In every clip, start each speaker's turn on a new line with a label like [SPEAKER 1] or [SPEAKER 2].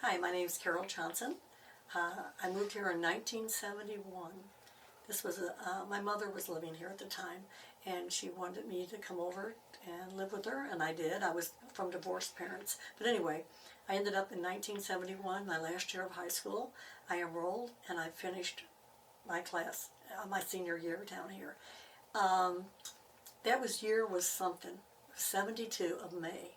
[SPEAKER 1] Hi, my name is Carol Johnson. I moved here in 1971. My mother was living here at the time, and she wanted me to come over and live with her, and I did. I was from divorced parents. But anyway, I ended up in 1971, my last year of high school. I enrolled, and I finished my class, my senior year down here. Year was something, 72 of May.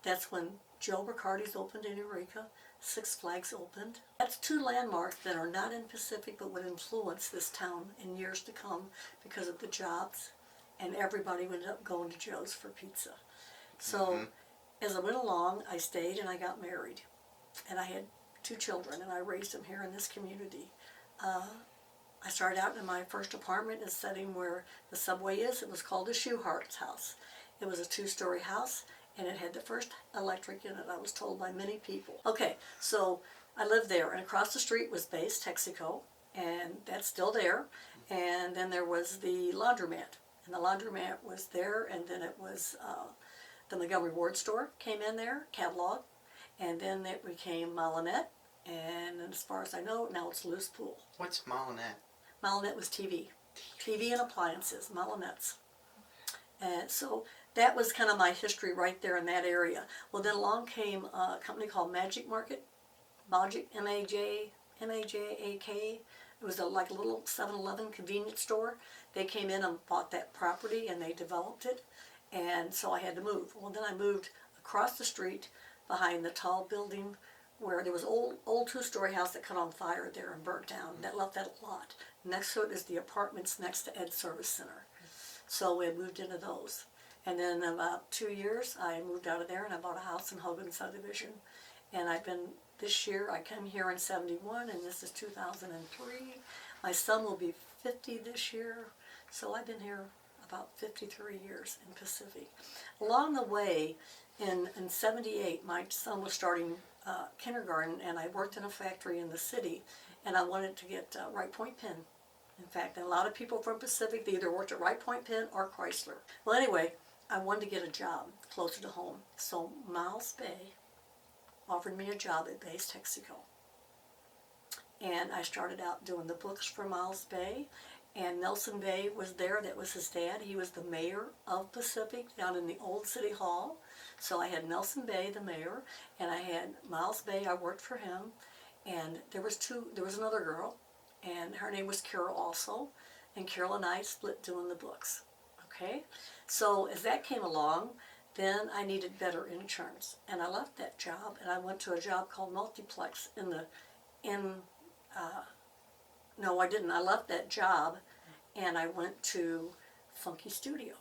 [SPEAKER 1] That's when Joe Riccardi's opened in Eureka, Six Flags opened. That's two landmarks that are not in Pacific but would influence this town in years to come because of the jobs, and everybody ended up going to Joe's for pizza. So as I went along, I stayed and I got married. And I had two children and I raised them here in this community. I started out in my first apartment in a setting where the subway is. It was called the Shoehart's house. It was a two-story house, and it had the first electric in it, I was told by many people. Okay, so I lived there, and across the street was Bay's Texaco, and that's still there. And then there was the laundromat, and the laundromat was there, and then it was the Montgomery Ward store came in there, catalog, and then it became Molinet, and as far as I know, now it's Loose Pool.
[SPEAKER 2] What's Molinet?
[SPEAKER 1] Molinet was TV and appliances, Molinets. And so that was kind of my history right there in that area. Well, then along came a company called Magic Market, M-A-J-A-K. It was like a little 7-Eleven convenience store. They came in and bought that property and they developed it. And so I had to move. Well, then I moved across the street behind the tall building where there was an old two-story house that caught on fire there and burnt down. That left that lot. Next to it is the apartments next to Ed Service Center. So we moved into those. And then in about 2 years, I moved out of there and I bought a house in Hogan Subdivision. And this year, I came here in 71 and this is 2003. My son will be 50 this year. So I've been here about 53 years in Pacific. Along the way, in 78, my son was starting kindergarten, and I worked in a factory in the city, and I wanted to get Right Point Pen. In fact, a lot of people from Pacific, they either worked at Right Point Pen or Chrysler. Well, anyway, I wanted to get a job closer to home, so Miles Bay offered me a job at Bay's Texaco. And I started out doing the books for Miles Bay, and Nelson Bay was there. That was his dad. He was the mayor of Pacific down in the old city hall. So I had Nelson Bay, the mayor, and I had Miles Bay. I worked for him, and there was another girl, and her name was Carol also, and Carol and I split doing the books. Okay, so as that came along, then I needed better insurance, and I left that job, and I went to a job called Multiplex no, I didn't. I left that job, and I went to Funky Studio.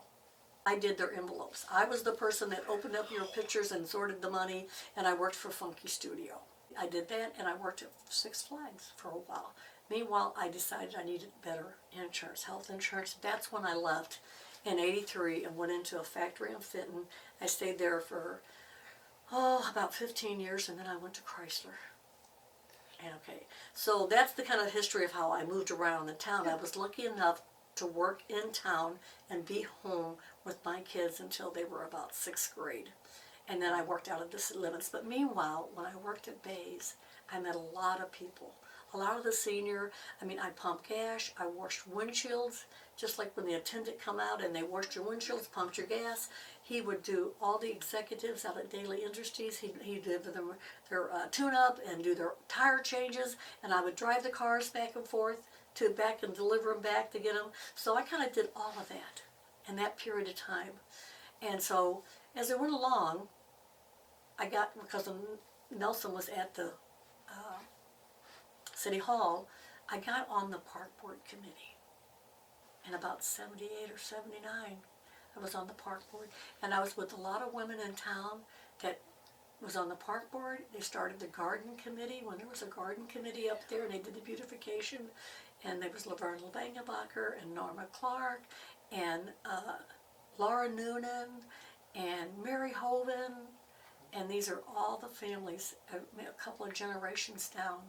[SPEAKER 1] I did their envelopes. I was the person that opened up your pictures and sorted the money, and I worked for Funky Studio. I did that, and I worked at Six Flags for a while. Meanwhile, I decided I needed better insurance, health insurance. That's when I left in '83 and went into a factory in Fenton. I stayed there for, about 15 years, and then I went to Chrysler. Okay, so that's the kind of history of how I moved around the town. I was lucky enough to work in town and be home with my kids until they were about 6th grade. And then I worked out of the city limits. But meanwhile, when I worked at Bay's, I met a lot of people. A lot of the I pumped gas, I washed windshields, just like when the attendant come out and they washed your windshields, pumped your gas. He would do all the executives out at Daily Industries. He'd give them their tune-up and do their tire changes, and I would drive the cars back and forth to back and deliver them back to get them. So I kind of did all of that in that period of time. And so as I went along, because Nelson was at the City Hall, I got on the Park Board Committee. In about 78 or 79, I was on the Park Board, and I was with a lot of women in town that was on the Park Board. They started the Garden Committee when there was a Garden Committee up there, and they did the beautification, and there was Laverne Lebangenbacher and Norma Clark and Laura Noonan and Mary Hoven, and these are all the families, a couple of generations down,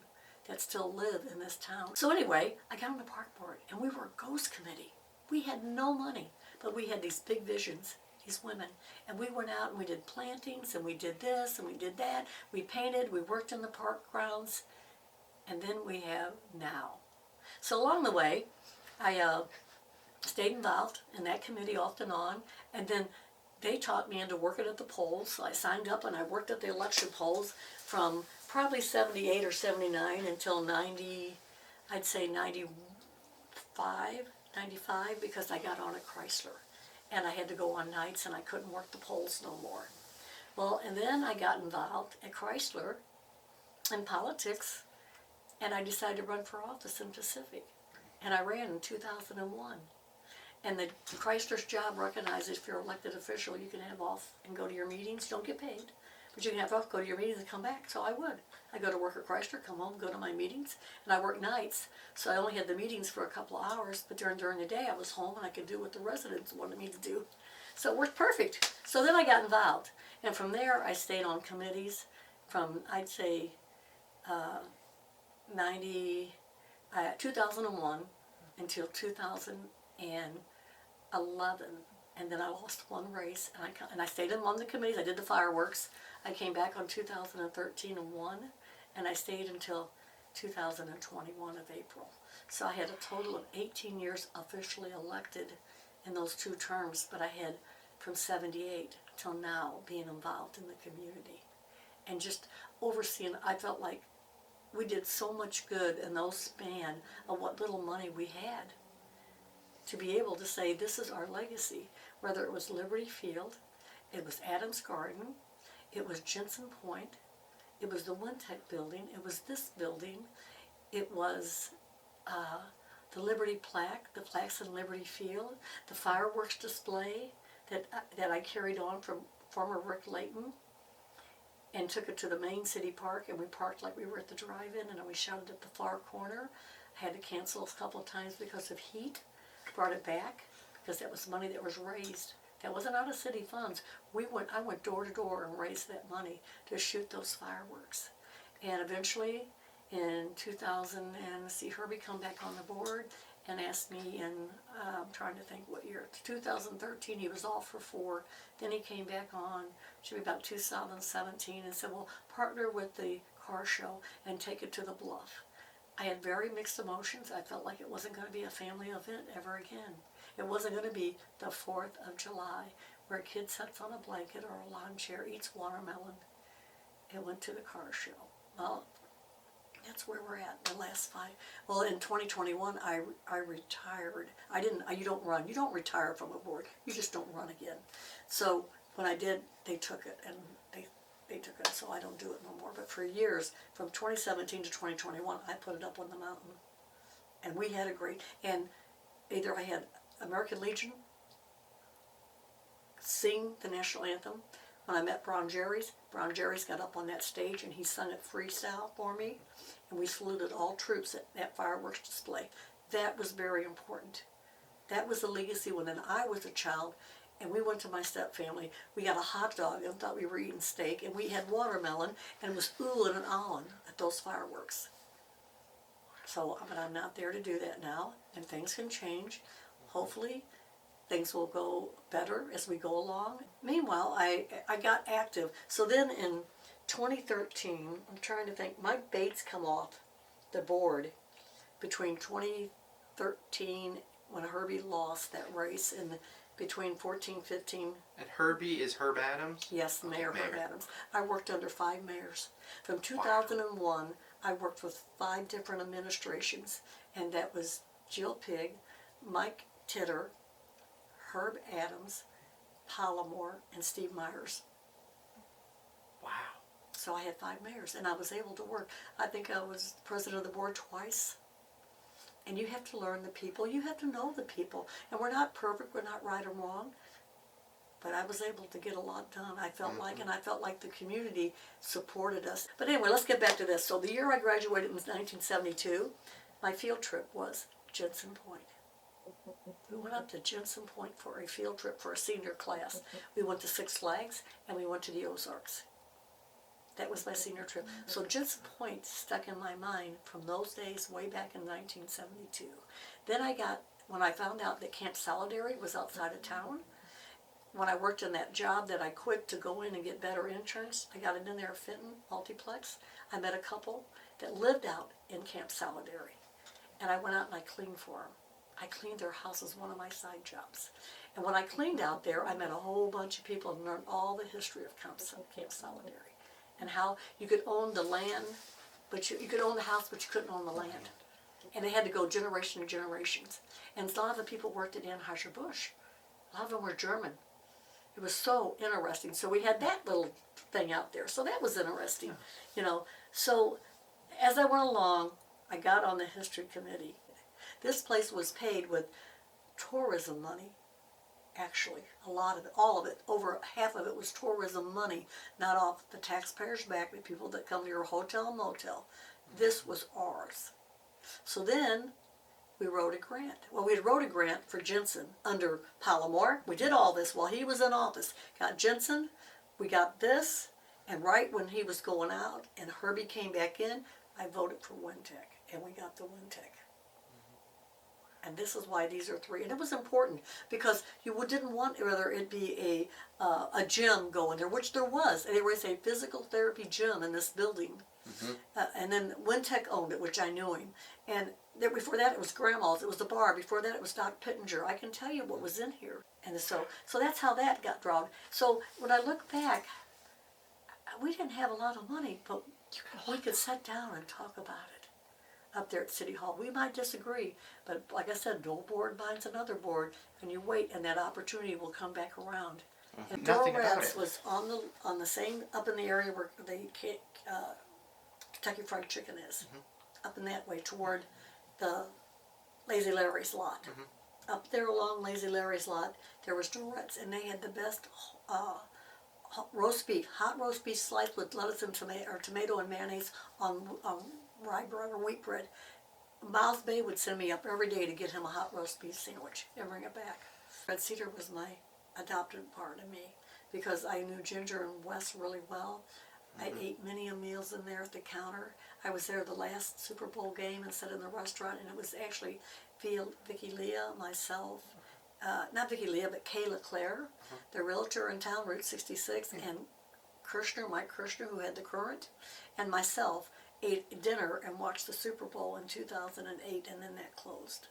[SPEAKER 1] that still live in this town. So anyway, I got on the Park Board, and we were a ghost committee. We had no money, but we had these big visions, these women. And we went out and we did plantings and we did this and we did that. We painted, we worked in the park grounds, and then we have now. So along the way, I stayed involved in that committee off and on, and then they taught me into working at the polls. So I signed up and I worked at the election polls from probably 78 or 79 until 90, I'd say 95, because I got on at Chrysler. And I had to go on nights and I couldn't work the polls no more. Well, and then I got involved at Chrysler in politics, and I decided to run for office in Pacific. And I ran in 2001. And the Chrysler's job recognizes if you're an elected official, you can have off and go to your meetings. You don't get paid, but you can have off, go to your meetings, and come back. So I would. I go to work at Chrysler, come home, go to my meetings, and I work nights. So I only had the meetings for a couple of hours, but during the day I was home and I could do what the residents wanted me to do. So it worked perfect. So then I got involved, and from there I stayed on committees from, I'd say, 2001 until 2011, and then I lost one race, and I stayed on the committees. I did the fireworks. I came back on 2013 and won, and I stayed until 2021 of April. So I had a total of 18 years officially elected in those two terms, but I had from 78 till now being involved in the community and just overseeing. I felt like we did so much good in those span of what little money we had to be able to say this is our legacy, whether it was Liberty Field, it was Adams Garden, it was Jensen Point, it was the Wintec building, it was this building, it was the Liberty plaque, the plaques in Liberty Field, the fireworks display that I carried on from former Rick Layton and took it to the main city park, and we parked like we were at the drive-in, and then we shouted at the far corner. I had to cancel a couple of times because of heat. Brought it back because that was money that was raised. That wasn't out of city funds. I went door to door and raised that money to shoot those fireworks. And eventually, in 2000, and see Herbie come back on the board and asked me in, I'm trying to think what year, 2013, he was off for 4. Then he came back on, should be about 2017, and said, well, partner with the car show and take it to the Bluff. I had very mixed emotions. I felt like it wasn't going to be a family event ever again. It wasn't going to be the 4th of July where a kid sits on a blanket or a lawn chair, eats watermelon, and went to the car show. Well, that's where we're at the last 5. Well, in 2021, I retired. You don't run. You don't retire from a board. You just don't run again. So when I did, they took it, and they took it, so I don't do it no more. But for years, from 2017 to 2021, I put it up on the mountain. And we had a great, and either I had American Legion sing the national anthem. When I met Brown Jerry's got up on that stage and he sung it freestyle for me. And we saluted all troops at that fireworks display. That was very important. That was a legacy when I was a child. And we went to my stepfamily. We got a hot dog and thought we were eating steak. And we had watermelon and it was oohing and ahhing at those fireworks. So, but I'm not there to do that now. And things can change. Hopefully, things will go better as we go along. Meanwhile, I got active. So then in 2013, I'm trying to think, Mike Bates come off the board between 2013 when Herbie lost that race and between 14, 15.
[SPEAKER 2] And Herbie is Herb Adams?
[SPEAKER 1] Yes, Mayor Herb Adams. I worked under 5 mayors. From 2001, I worked with 5 different administrations, and that was Jill Pigg, Mike Titter, Herb Adams, Pallamore, and Steve Myers.
[SPEAKER 2] Wow.
[SPEAKER 1] So I had 5 mayors, and I was able to work. I think I was president of the board twice. And you have to learn the people. You have to know the people. And we're not perfect. We're not right or wrong. But I was able to get a lot done. I felt like, and I felt like the community supported us. But anyway, let's get back to this. So the year I graduated was 1972. My field trip was Jensen Point. We went up to Jensen Point for a field trip for a senior class. We went to Six Flags and we went to the Ozarks. That was my senior trip. So Jensen Point stuck in my mind from those days way back in 1972. Then when I found out that Camp Solidarity was outside of town, when I worked in that job that I quit to go in and get better interns, I got it in there at Fenton Multiplex. I met a couple that lived out in Camp Solidarity, and I went out and I cleaned for them. I cleaned their house as one of my side jobs. And when I cleaned out there, I met a whole bunch of people and learned all the history of Camp Solidarity and how you could own the land, but you could own the house, but you couldn't own the land. And it had to go generation to generations. And a lot of the people worked at Anheuser-Busch. A lot of them were German. It was so interesting. So we had that little thing out there. So that was interesting, you know. So as I went along, I got on the history committee. This place was paid with tourism money, actually. A lot of it, all of it, over half of it was tourism money, not off the taxpayers' back, but people that come to your hotel and motel. This was ours. So then we wrote a grant. Well, we wrote a grant for Jensen under Palomar. We did all this while he was in office. Got Jensen, we got this, and right when he was going out and Herbie came back in, I voted for Wintec, and we got the Wintec. And this is why these are three. And it was important because you didn't want whether it be a gym going there, which there was. And there was a physical therapy gym in this building. And then Wintec owned it, which I knew him. And there, before that, it was Grandma's. It was the bar. Before that, it was Doc Pittenger. I can tell you what was in here. And so that's how that got drawn. So when I look back, we didn't have a lot of money, but we could sit down and talk about it up there at City Hall. We might disagree, but like I said, no board binds another board, and you wait, and that opportunity will come back around. And
[SPEAKER 2] Nothing about
[SPEAKER 1] Dorrad's
[SPEAKER 2] it.
[SPEAKER 1] was on the same, up in the area where the Kentucky Fried Chicken is, up in that way toward the Lazy Larry's lot. Up there along Lazy Larry's lot, there was Dorrad's, and they had the best hot roast beef sliced with lettuce and tomato and mayonnaise on rye bread or wheat bread. Miles Bay would send me up every day to get him a hot roast beef sandwich and bring it back. Red Cedar was my adopted part of me because I knew Ginger and Wes really well. I ate many a meals in there at the counter. I was there the last Super Bowl game and sat in the restaurant, and it was actually Vicki Leah, myself, not Vicki Leah, but Kay LeClaire, the realtor in town, Route 66, and Mike Kirshner, who had the Current, and myself ate dinner and watched the Super Bowl in 2008, and then that closed.